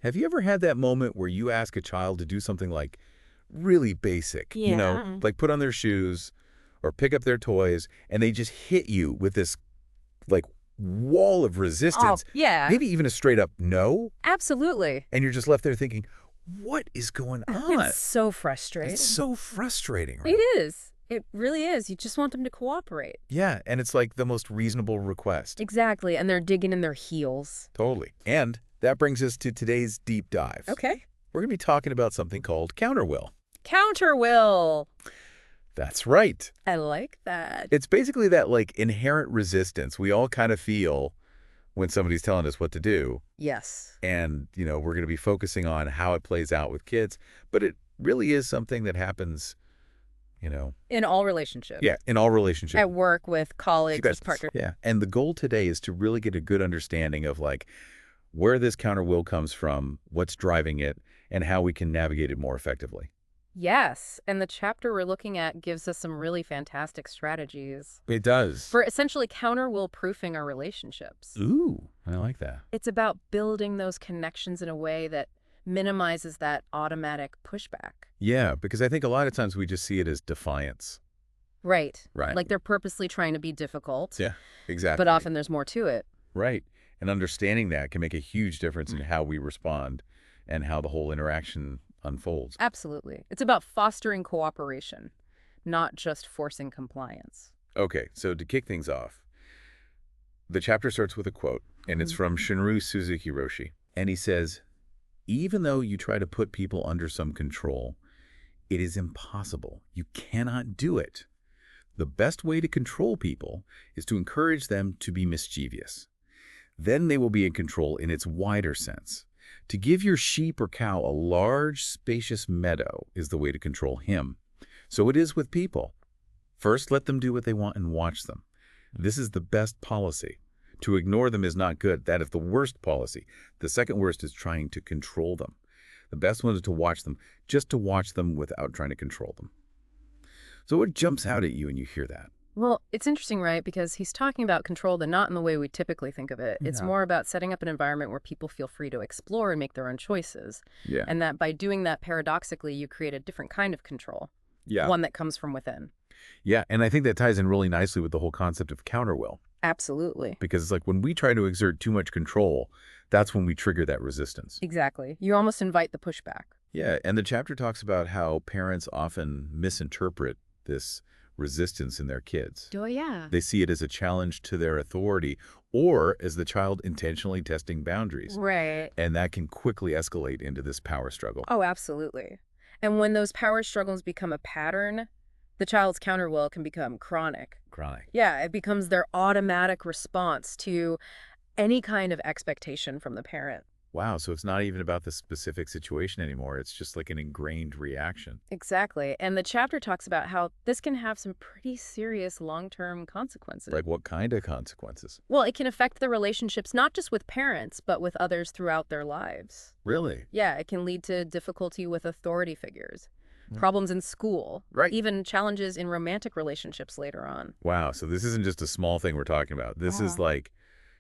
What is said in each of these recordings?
Have you ever had that moment where you ask a child to do something like really basic, Yeah. like put on their shoes or pick up their toys, and they just hit you with this like wall of Oh, resistance, yeah. maybe even a straight up no, Absolutely. and you're just left there thinking, what is going It's on? so That's frustrating. so frustrating, It right? is. It really is. You just want them to cooperate. Yeah, and it's like the most reasonable request. Exactly. And they're digging in their heels. Totally. And that brings us to today's deep dive. Okay. We're going to be talking about something called counterwill. Counterwill. That's right. I like that. It's basically that like inherent resistance we all kind of feel when somebody's telling us what to do. Yes. And, we're going to be focusing on how it plays out with kids. But it really is something that happens, In all relationships. yeah, in all relationships. At work, with colleagues, with partners. Yeah. And the goal today is to really get a good understanding of like where this counterwill comes from, what's driving it, and how we can navigate it more effectively. Yes. And the chapter we're looking at gives us some really fantastic strategies It does. for essentially counter-will proofing our relationships. Ooh, I like that. It's about building those connections in a way that minimizes that automatic pushback. Yeah, because I think a lot of times we just see it as defiance. Right. Right. Like they're purposely trying to be difficult. Yeah, exactly. But often there's more to it. Right. And understanding that can make a huge difference in how we respond and how the whole interaction unfolds. Absolutely. It's about fostering cooperation, not just forcing compliance. Okay, so to kick things off, the chapter starts with a quote, and it's from Shunryu Suzuki Roshi. And he says, even though you try to put people under some control, it is impossible. You cannot do it. The best way to control people is to encourage them to be mischievous. Then they will be in control in its wider sense. To give your sheep or cow a large, spacious meadow is the way to control him. So it is with people. First, let them do what they want and watch them. This is the best policy. To ignore them is not good. That is the worst policy. The second worst is trying to control them. The best one is to watch them, just to watch them without trying to control them. So what jumps out at you when you hear that? Well, it's interesting, right? Because he's talking about control, but not in the way we typically think of it. It's Yeah. more about setting up an environment where people feel free to explore and make their own choices. Yeah. And that by doing that, paradoxically, you create a different kind of control. Yeah. One that comes from within. Yeah, and I think that ties in really nicely with the whole concept of counterwill. Absolutely. Because it's like when we try to exert too much control, that's when we trigger that resistance. Exactly. You almost invite the pushback. Yeah, and the chapter talks about how parents often misinterpret this resistance in their kids. Oh, yeah. They see it as a challenge to their authority or as the child intentionally testing boundaries. Right. And that can quickly escalate into this power struggle. Oh, absolutely. And when those power struggles become a pattern, the child's counterwill can become chronic. Chronic. Yeah, it becomes their automatic response to any kind of expectation from the parent. Wow, so it's not even about the specific situation anymore. It's just like an ingrained reaction. Exactly. And the chapter talks about how this can have some pretty serious long-term consequences. Like what kind of consequences? Well, it can affect the relationships not just with parents, but with others throughout their lives. Really? Yeah, it can lead to difficulty with authority figures, problems in school, Right. even challenges in romantic relationships later on. Wow, so this isn't just a small thing we're talking about. This is like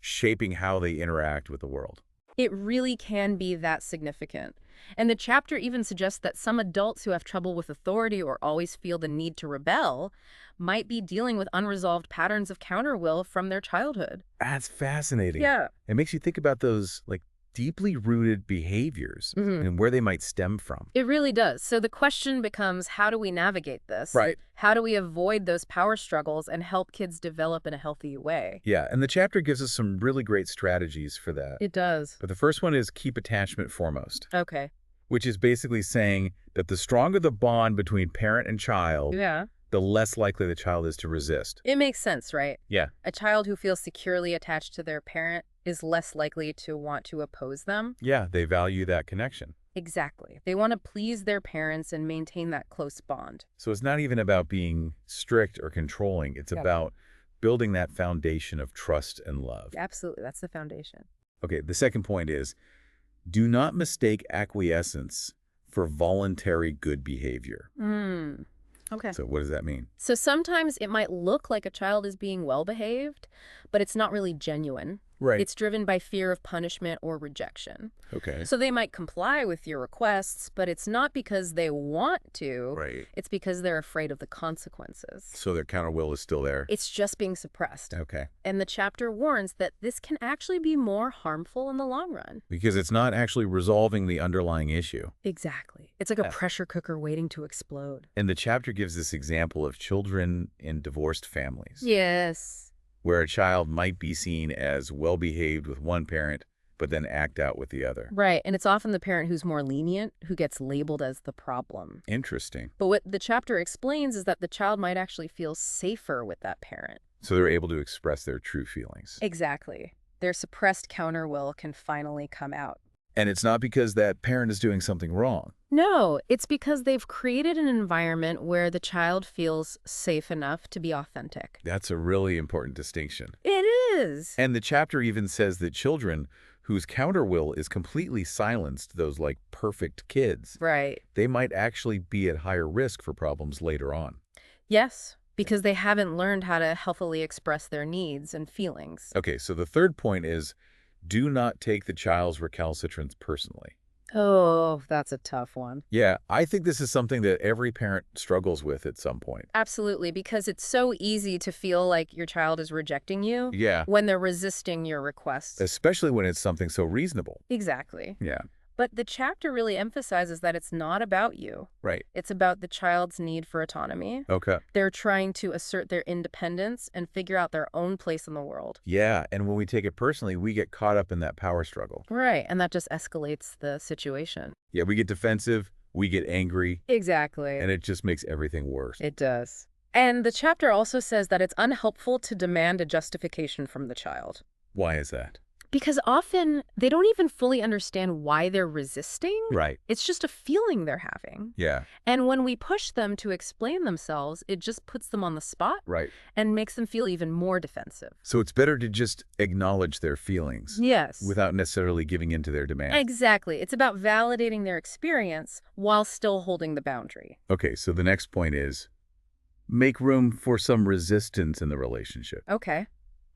shaping how they interact with the world. It really can be that significant. And the chapter even suggests that some adults who have trouble with authority or always feel the need to rebel might be dealing with unresolved patterns of counterwill from their childhood. That's fascinating. Yeah. It makes you think about those like deeply rooted behaviors and where they might stem from. It really does. So the question becomes, how do we navigate this? Right. How do we avoid those power struggles and help kids develop in a healthy way? Yeah, and the chapter gives us some really great strategies for that. It does. But the first one is keep attachment foremost, Okay. which is basically saying that the stronger the bond between parent and child, Yeah. the less likely the child is to resist. It makes sense, right? Yeah. A child who feels securely attached to their parent is less likely to want to oppose them. Yeah, they value that connection. Exactly. They want to please their parents and maintain that close bond. So it's not even about being strict or controlling. It's about building that foundation of trust and love. Absolutely. That's the foundation. Okay, the second point is do not mistake acquiescence for voluntary good behavior. Okay. So what does that mean? So sometimes it might look like a child is being well-behaved, but it's not really genuine. Right. It's driven by fear of punishment or rejection. Okay. So they might comply with your requests, but it's not because they want to. Right. It's because they're afraid of the consequences. So their counterwill is still there. It's just being suppressed. Okay. And the chapter warns that this can actually be more harmful in the long run. Because it's not actually resolving the underlying issue. Exactly. It's like a pressure cooker waiting to explode. And the chapter gives this example of children in divorced families. Yes. Where a child might be seen as well-behaved with one parent, but then act out with the other. Right, and it's often the parent who's more lenient who gets labeled as the problem. Interesting. But what the chapter explains is that the child might actually feel safer with that parent. So they're able to express their true feelings. Exactly. Their suppressed counterwill can finally come out. And it's not because that parent is doing something wrong. No, it's because they've created an environment where the child feels safe enough to be authentic. That's a really important distinction. It is. And the chapter even says that children whose counterwill is completely silenced, those like perfect kids, Right. they might actually be at higher risk for problems later on. Yes, because they haven't learned how to healthily express their needs and feelings. Okay, so the third point is, do not take the child's recalcitrance personally. Oh, that's a tough one. Yeah, I think this is something that every parent struggles with at some point. Absolutely, because it's so easy to feel like your child is rejecting you Yeah, when they're resisting your requests. especially when it's something so reasonable. Exactly. Yeah, But the chapter really emphasizes that it's not about you. right. It's about the child's need for autonomy. Okay. They're trying to assert their independence and figure out their own place in the world. Yeah, and when we take it personally, we get caught up in that power struggle. Right, and that just escalates the situation. Yeah, we get defensive, we get angry, Exactly. and it just makes everything worse. It does. And the chapter also says that it's unhelpful to demand a justification from the child. Why is that? Because often they don't even fully understand why they're resisting. Right. It's just a feeling they're having. Yeah, And when we push them to explain themselves, it just puts them on the spot right. and makes them feel even more defensive. So it's better to just acknowledge their feelings Yes. without necessarily giving in to their demands. Exactly. It's about validating their experience while still holding the boundary. Okay, so the next point is make room for some resistance in the relationship. Okay.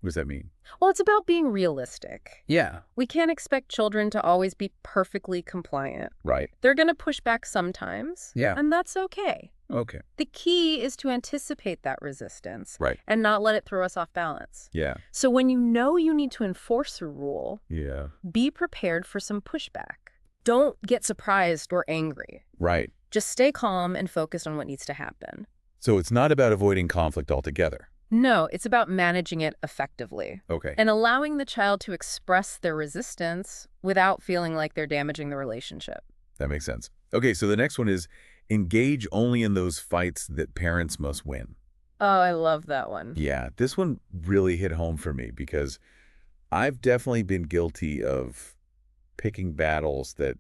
What does that mean? Well, it's about being realistic. Yeah. We can't expect children to always be perfectly compliant. Right. They're going to push back sometimes. Yeah. And that's okay. Okay. The key is to anticipate that resistance. Right. And not let it throw us off balance. Yeah. So when you know you need to enforce a rule, Yeah. be prepared for some pushback. Don't get surprised or angry. Right. Just stay calm and focused on what needs to happen. So it's not about avoiding conflict altogether. No, it's about managing it effectively Okay. and allowing the child to express their resistance without feeling like they're damaging the relationship. That makes sense. Okay, so the next one is engage only in those fights that parents must win. Oh, I love that one. Yeah, this one really hit home for me because I've definitely been guilty of picking battles that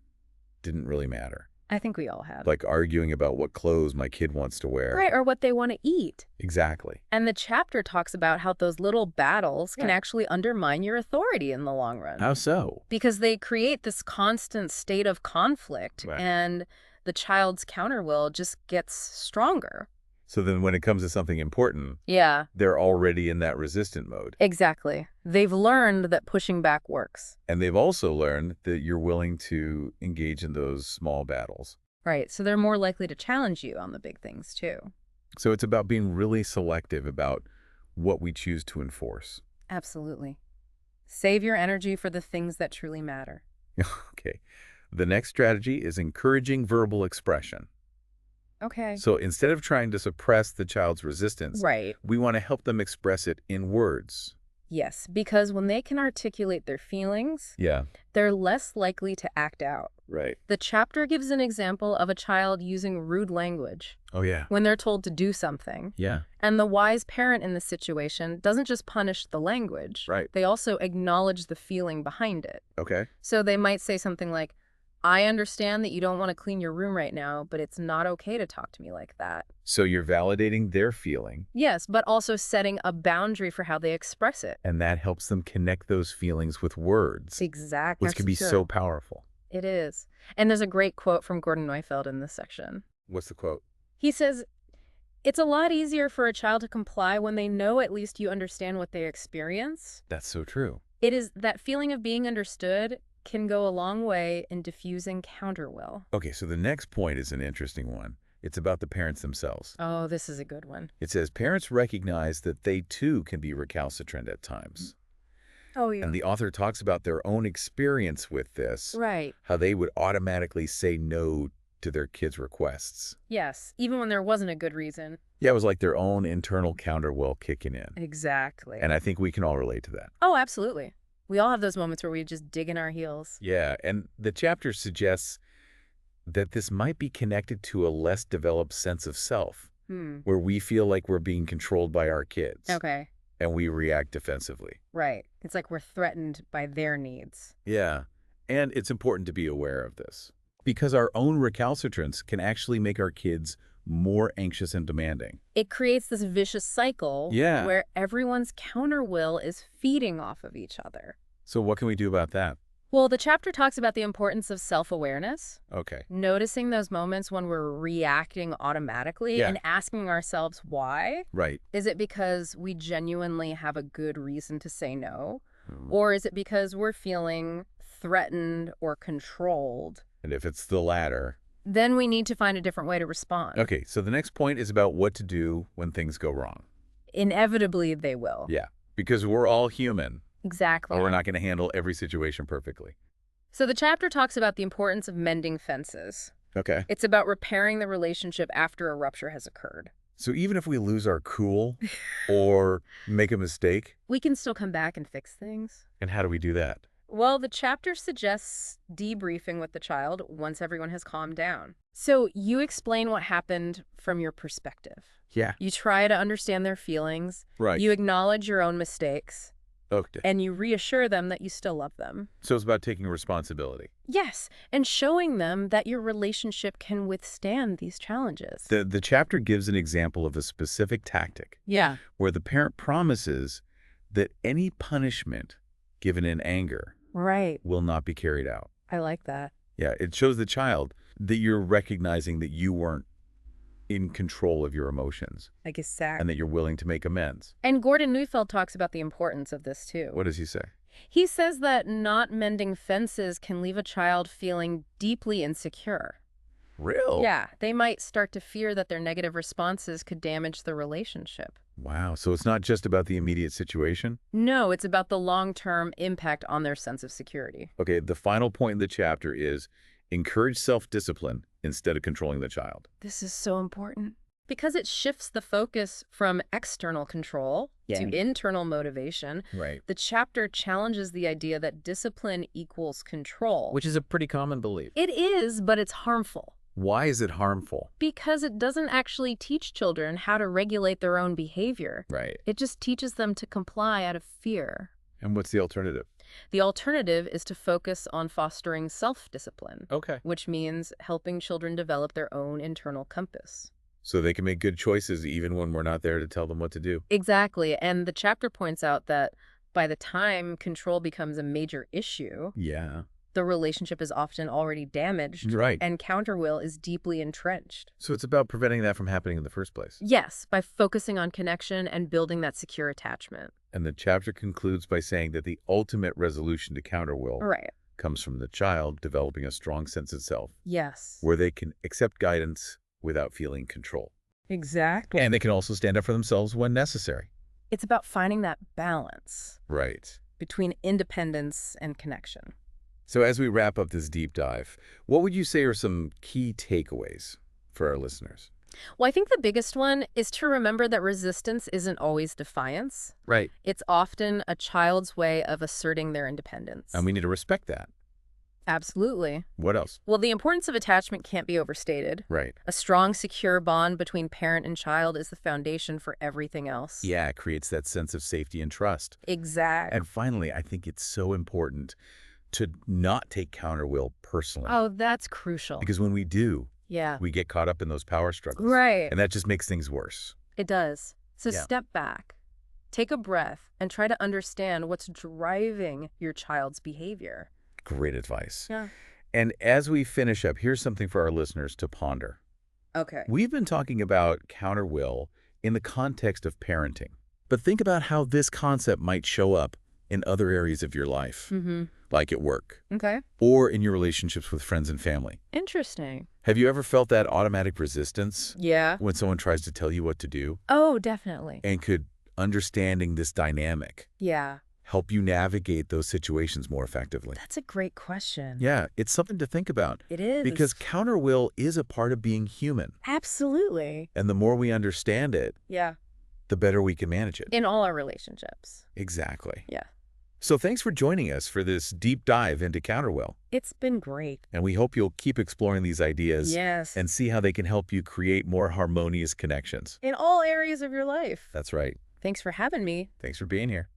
didn't really matter. I think we all have. Like arguing about what clothes my kid wants to wear. Right, or what they want to eat. Exactly. And the chapter talks about how those little battles can actually undermine your authority in the long run. How so? Because they create this constant state of conflict, Right. and the child's counterwill just gets stronger. So then when it comes to something important, Yeah, they're already in that resistant mode. exactly. They've learned that pushing back works. And they've also learned that you're willing to engage in those small battles. Right, so they're more likely to challenge you on the big things, too. So it's about being really selective about what we choose to enforce. Absolutely. Save your energy for the things that truly matter. Okay. The next strategy is encouraging verbal expression. Okay. So instead of trying to suppress the child's resistance, Right. we want to help them express it in words. Yes, because when they can articulate their feelings, Yeah. they're less likely to act out. Right. The chapter gives an example of a child using rude language Oh, yeah. when they're told to do something. Yeah. And the wise parent in the situation doesn't just punish the language. Right. They also acknowledge the feeling behind it. Okay. So they might say something like, I understand that you don't want to clean your room right now, but it's not okay to talk to me like that. So you're validating their feeling, Yes, but also setting a boundary for how they express it. and that helps them connect those feelings with words, Exactly. which can be so powerful. It is. And there's a great quote from Gordon Neufeld in this section. What's the quote? He says, It's a lot easier for a child to comply when they know at least you understand what they experience. That's so true. It is that feeling of being understood can go a long way in diffusing counterwill. Okay, so the next point is an interesting one. It's about the parents themselves. Oh, this is a good one. It says parents recognize that they too can be recalcitrant at times. Oh, yeah. And the author talks about their own experience with this, Right. how they would automatically say no to their kids' requests. Yes, even when there wasn't a good reason. Yeah, it was like their own internal counterwill kicking in. Exactly. And I think we can all relate to that. Oh, absolutely. We all have those moments where we just dig in our heels. Yeah, and the chapter suggests that this might be connected to a less developed sense of self, where we feel like we're being controlled by our kids. Okay. And we react defensively. Right. It's like we're threatened by their needs. Yeah, and it's important to be aware of this, because our own recalcitrance can actually make our kids more anxious and demanding. It creates this vicious cycle Yeah. where everyone's counterwill is feeding off of each other. So what can we do about that? Well, the chapter talks about the importance of self-awareness, Okay. noticing those moments when we're reacting automatically Yeah. and asking ourselves why. Right. Is it because we genuinely have a good reason to say no? Mm. Or is it because we're feeling threatened or controlled? And if it's the latter. Then we need to find a different way to respond. Okay, so the next point is about what to do when things go wrong. Inevitably, they will. Yeah, because we're all human, Exactly. or we're not going to handle every situation perfectly. So the chapter talks about the importance of mending fences. Okay. It's about repairing the relationship after a rupture has occurred. So even if we lose our cool or make a mistake, We can still come back and fix things. and how do we do that? Well, the chapter suggests debriefing with the child once everyone has calmed down. So you explain what happened from your perspective. Yeah. You try to understand their feelings. Right. You acknowledge your own mistakes. Okay. And you reassure them that you still love them. So it's about taking responsibility. Yes, and showing them that your relationship can withstand these challenges. The chapter gives an example of a specific tactic Yeah. where the parent promises that any punishment given in anger Right. will not be carried out. I like that. Yeah, it shows the child that you're recognizing that you weren't in control of your emotions I guess exactly. and that you're willing to make amends. And Gordon Neufeld talks about the importance of this too. What does he say? He says that not mending fences can leave a child feeling deeply insecure. Real? Yeah, they might start to fear that their negative responses could damage the relationship. Wow, so it's not just about the immediate situation? No, it's about the long-term impact on their sense of security. Okay, the final point in the chapter is encourage self-discipline instead of controlling the child. This is so important. Because it shifts the focus from external control to internal motivation, Right. the chapter challenges the idea that discipline equals control. Which is a pretty common belief. It is, but it's harmful. Why is it harmful? Because it doesn't actually teach children how to regulate their own behavior. Right. It just teaches them to comply out of fear. And what's the alternative? The alternative is to focus on fostering self-discipline, Okay. which means helping children develop their own internal compass. So they can make good choices even when we're not there to tell them what to do. Exactly. And the chapter points out that by the time control becomes a major issue, Yeah. the relationship is often already damaged. Right. And counterwill is deeply entrenched. So it's about preventing that from happening in the first place. Yes, by focusing on connection and building that secure attachment. And the chapter concludes by saying that the ultimate resolution to counterwill Right. comes from the child developing a strong sense of self, Yes. where they can accept guidance without feeling control. Exactly. And they can also stand up for themselves when necessary. It's about finding that balance Right. between independence and connection. So as we wrap up this deep dive, what would you say are some key takeaways for our listeners? Well, I think the biggest one is to remember that resistance isn't always defiance. Right. It's often a child's way of asserting their independence. And we need to respect that. Absolutely. What else? Well, the importance of attachment can't be overstated. Right. A strong, secure bond between parent and child is the foundation for everything else. Yeah, it creates that sense of safety and trust. Exactly. And finally, I think it's so important to not take counterwill personally. Oh, that's crucial. Because when we do, Yeah. we get caught up in those power struggles. Right. And that just makes things worse. It does. So Yeah. step back, take a breath, and try to understand what's driving your child's behavior. Great advice. Yeah. And as we finish up, here's something for our listeners to ponder. Okay. We've been talking about counterwill in the context of parenting. But think about how this concept might show up in other areas of your life, like at work, Okay. or in your relationships with friends and family. Interesting. Have you ever felt that automatic resistance Yeah. when someone tries to tell you what to do? Oh, definitely. And could understanding this dynamic Yeah. help you navigate those situations more effectively? That's a great question. Yeah, it's something to think about. It is. Because counterwill is a part of being human. Absolutely. And the more we understand it, Yeah. the better we can manage it. In all our relationships. Exactly. Yeah. So thanks for joining us for this deep dive into counterwill. It's been great. And we hope you'll keep exploring these ideas Yes. and see how they can help you create more harmonious connections. In all areas of your life. That's right. Thanks for having me. Thanks for being here.